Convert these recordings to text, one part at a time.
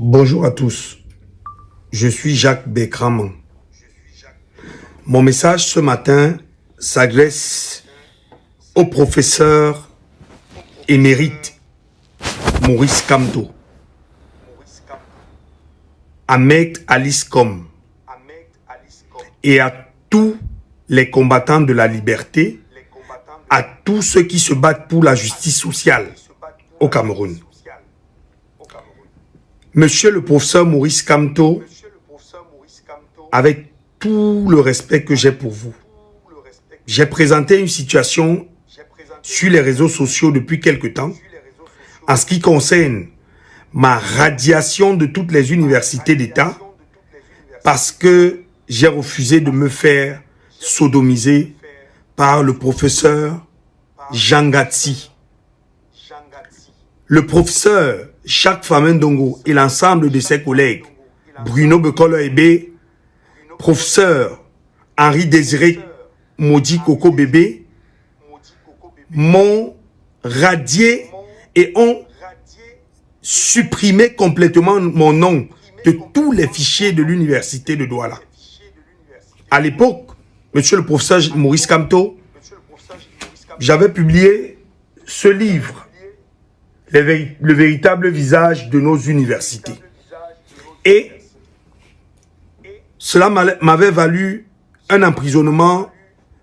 Bonjour à tous, je suis Jacques Bekraman. Mon message ce matin s'adresse au professeur émérite Maurice Kamto, à Maître Alice Com et à tous les combattants de la liberté, à tous ceux qui se battent pour la justice sociale au Cameroun. Monsieur le professeur Maurice Kamto, avec tout le respect que j'ai pour vous, j'ai présenté une situation sur les réseaux sociaux depuis quelque temps en ce qui concerne ma radiation de toutes les universités d'État parce que j'ai refusé de me faire sodomiser par le professeur Jean Gatsi. Le professeur Jacques Famendongo et l'ensemble de ses collègues, Bruno Bekolo-Ebe, professeur Henri Désiré Maudit Coco Bébé, m'ont radié et ont supprimé complètement mon nom de tous les fichiers de l'université de Douala. À l'époque, monsieur le professeur Maurice Kamto, j'avais publié ce livre, le véritable visage de nos universités. Et cela m'avait valu un emprisonnement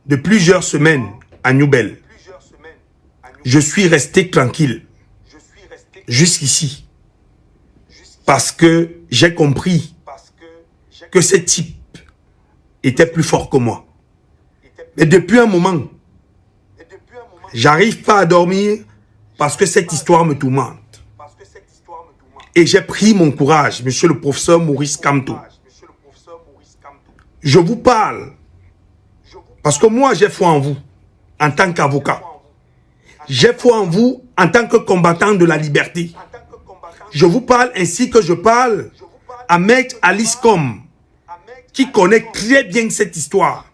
de plusieurs semaines à Newbel. Je suis resté tranquille jusqu'ici parce que j'ai compris que ce type était plus fort que moi. Mais depuis un moment, j'arrive pas à dormir parce que cette histoire me tourmente. Et j'ai pris mon courage, monsieur le professeur Maurice Kamto. Je vous parle parce que moi j'ai foi en vous en tant qu'avocat. J'ai foi en vous en tant que combattant de la liberté. Je vous parle ainsi que je parle à Maître Alice Com, qui connaît très bien cette histoire.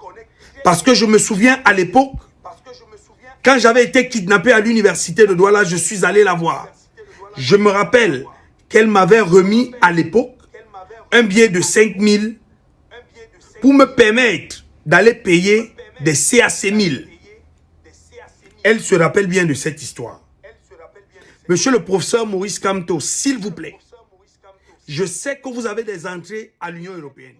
Parce que je me souviens à l'époque, quand j'avais été kidnappé à l'université de Douala, je suis allé la voir. Je me rappelle qu'elle m'avait remis à l'époque un billet de 5 000 pour me permettre d'aller payer des CAC 1000. Elle se rappelle bien de cette histoire. Monsieur le professeur Maurice Kamto, s'il vous plaît, je sais que vous avez des entrées à l'Union européenne.